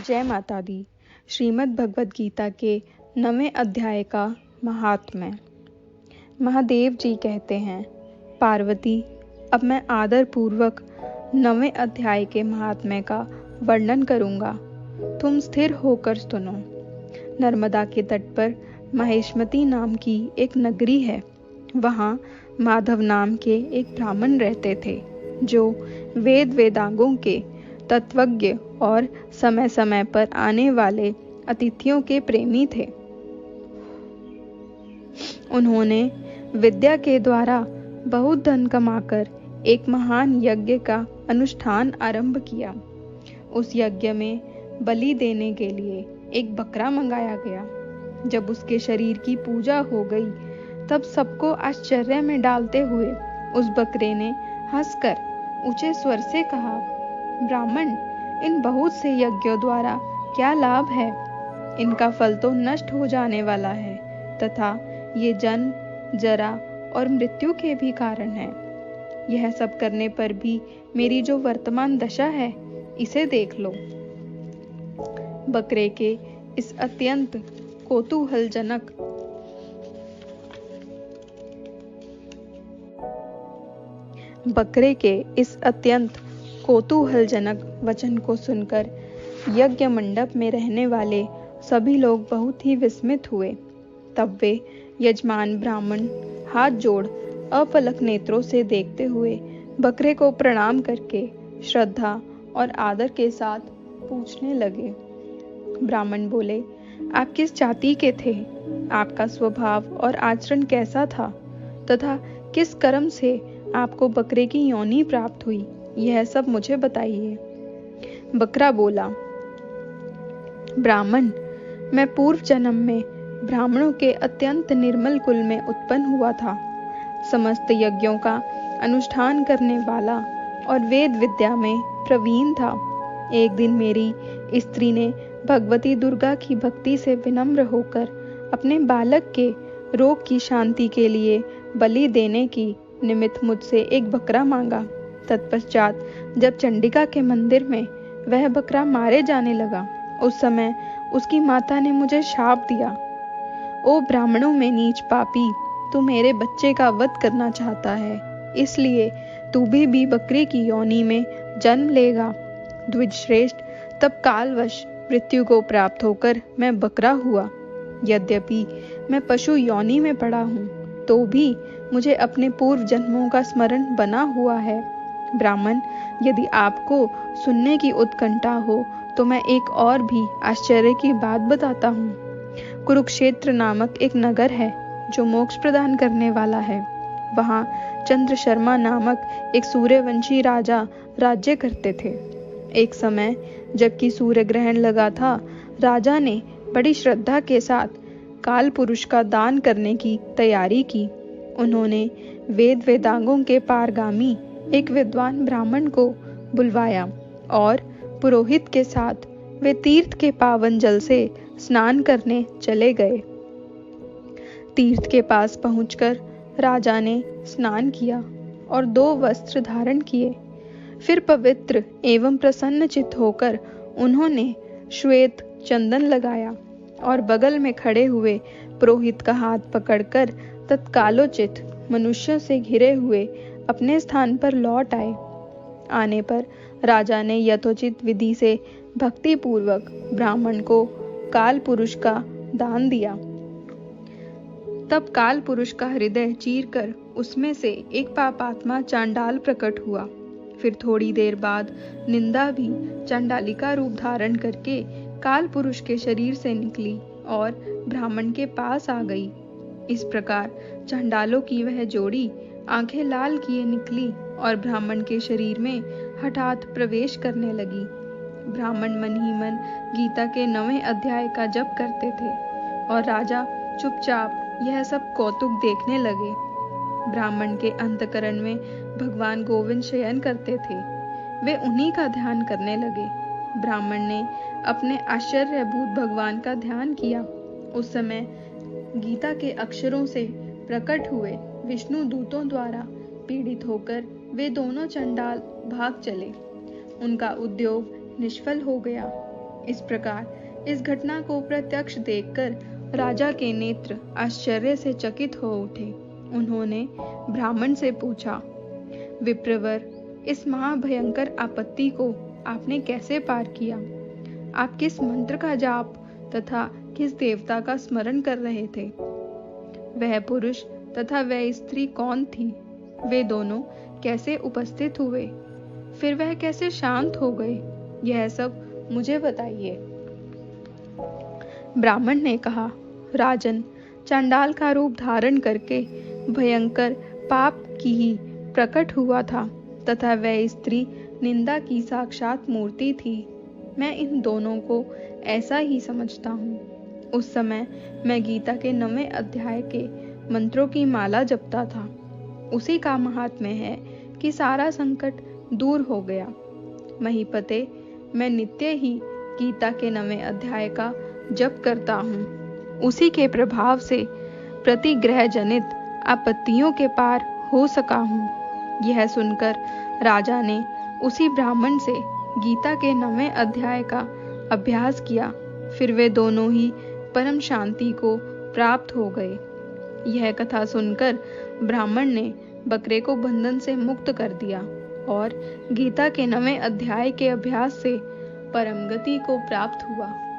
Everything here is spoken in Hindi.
जय माता दी। श्रीमद् भगवद गीता के 9वें अध्याय का महात्म्य। महादेव जी कहते हैं, पार्वती, अब मैं आदर पूर्वक 9वें अध्याय के महात्म्य का वर्णन करूंगा। तुम स्थिर होकर सुनो। नर्मदा के तट पर महेशमती नाम की एक नगरी है। वहाँ माधव नाम के एक ब्राह्मण रहते थे, जो वेदांगों के तत्वज्ञ और समय समय पर आने वाले अतिथियों के प्रेमी थे। उन्होंने विद्या के द्वारा बहुत धन कमाकर एक महान यज्ञ का अनुष्ठान आरंभ किया। उस यज्ञ में बलि देने के लिए एक बकरा मंगाया गया। जब उसके शरीर की पूजा हो गई, तब सबको आश्चर्य में डालते हुए उस बकरे ने हंसकर ऊंचे स्वर से कहा, ब्राह्मण, इन बहुत से यज्ञों द्वारा क्या लाभ है? इनका फल तो नष्ट हो जाने वाला है तथा ये जन्म, जरा और मृत्यु के भी कारण है। यह सब करने पर भी मेरी जो वर्तमान दशा है, इसे देख लो। बकरे के इस अत्यंत कौतूहलजनक वचन को सुनकर यज्ञ मंडप में रहने वाले सभी लोग बहुत ही विस्मित हुए। तब वे यजमान ब्राह्मण हाथ जोड़ अपलक नेत्रों से देखते हुए बकरे को प्रणाम करके श्रद्धा और आदर के साथ पूछने लगे। ब्राह्मण बोले, आप किस जाति के थे? आपका स्वभाव और आचरण कैसा था तथा किस कर्म से आपको बकरे की योनि प्राप्त हुई? यह सब मुझे बताइए। बकरा बोला, ब्राह्मण, मैं पूर्व जन्म में ब्राह्मणों के अत्यंत निर्मल कुल में उत्पन्न हुआ था। समस्त यज्ञों का अनुष्ठान करने वाला और वेद विद्या में प्रवीण था। एक दिन मेरी स्त्री ने भगवती दुर्गा की भक्ति से विनम्र होकर अपने बालक के रोग की शांति के लिए बलि देने की निमित्त मुझसे एक बकरा मांगा। तत्पश्चात जब चंडिका के मंदिर में वह बकरा मारे जाने लगा, उस समय उसकी माता ने मुझे शाप दिया, ओ ब्राह्मणों में नीच पापी, तू मेरे बच्चे का वध करना चाहता है, इसलिए तू भी बकरी की योनि में जन्म लेगा। द्विजश्रेष्ठ, तब कालवश मृत्यु को प्राप्त होकर मैं बकरा हुआ। यद्यपि मैं पशु योनि में पड़ा हूँ, तो भी मुझे अपने पूर्व जन्मों का स्मरण बना हुआ है। ब्राह्मण, यदि आपको सुनने की उत्कंठा हो तो मैं एक और भी आश्चर्य की बात बताता हूँ। कुरुक्षेत्र नामक एक नगर है जो मोक्ष प्रदान करने वाला है। वहाँ चंद्रशर्मा नामक एक सूर्यवंशी राजा राज्य करते थे। एक समय जबकि सूर्य ग्रहण लगा था, राजा ने बड़ी श्रद्धा के साथ काल पुरुष का दान करने की तैयारी की। उन्होंने वेदांगों के पारगामी एक विद्वान ब्राह्मण को बुलवाया और पुरोहित के साथ वे तीर्थ के पावन जल से स्नान करने चले गए। तीर्थ के पास पहुंचकर राजा ने स्नान किया और 2 वस्त्र धारण किए। फिर पवित्र एवं प्रसन्न चित्त होकर उन्होंने श्वेत चंदन लगाया और बगल में खड़े हुए पुरोहित का हाथ पकड़कर तत्कालोचित मनुष्यों से घिरे हुए अपने स्थान पर लौट आए। आने पर राजा ने यथोचित विधि से भक्ति पूर्वक ब्राह्मण को काल पुरुष का दान दिया। तब काल पुरुष का हृदय चीरकर उसमें से एक पापात्मा चांडाल प्रकट हुआ। फिर थोड़ी देर बाद निंदा भी चांडालिका रूप धारण करके काल पुरुष के शरीर से निकली और ब्राह्मण के पास आ गई। इस प्रकार चांडालों की वह जोड़ी आंखें लाल किए निकली और ब्राह्मण के शरीर में हठात प्रवेश करने लगी। ब्राह्मण मन ही मन गीता के 9वें अध्याय का जप करते थे और राजा चुपचाप यह सब कौतुक देखने लगे। ब्राह्मण के अंतकरण में भगवान गोविंद शयन करते थे। वे उन्हीं का ध्यान करने लगे। ब्राह्मण ने अपने आश्चर्यभूत भगवान का ध्यान किया। उस समय गीता के अक्षरों से प्रकट हुए विष्णु दूतों द्वारा पीड़ित होकर वे दोनों चंडाल भाग चले। उनका उद्योग निष्फल हो गया। इस प्रकार इस घटना को प्रत्यक्ष देखकर राजा के नेत्र आश्चर्य से चकित हो उठे। उन्होंने ब्राह्मण से पूछा, विप्रवर, इस महाभयंकर आपत्ति को आपने कैसे पार किया? आप किस मंत्र का जाप तथा किस देवता का स्मरण कर रहे थे? वह पुरुष तथा वह स्त्री कौन थी? वे दोनों कैसे उपस्थित हुए? फिर वह कैसे शांत हो गए? यह सब मुझे बताइए। ब्राह्मण ने कहा, राजन, चांडाल का रूप धारण करके भयंकर पाप की ही प्रकट हुआ था तथा वह स्त्री निंदा की साक्षात मूर्ति थी। मैं इन दोनों को ऐसा ही समझता हूँ। उस समय मैं गीता के 9वें अध्याय के मंत्रों की माला जपता था। उसी का महात्म्य है कि सारा संकट दूर हो गया। महीपते, मैं नित्य ही गीता के 9वें अध्याय का जप करता हूँ। उसी के प्रभाव से प्रतिग्रह जनित आपत्तियों के पार हो सका हूँ। यह सुनकर राजा ने उसी ब्राह्मण से गीता के 9वें अध्याय का अभ्यास किया। फिर वे दोनों ही परम शांति को प्राप्त हो गए। यह कथा सुनकर ब्राह्मण ने बकरे को बंधन से मुक्त कर दिया और गीता के 9वें अध्याय के अभ्यास से परम गति को प्राप्त हुआ।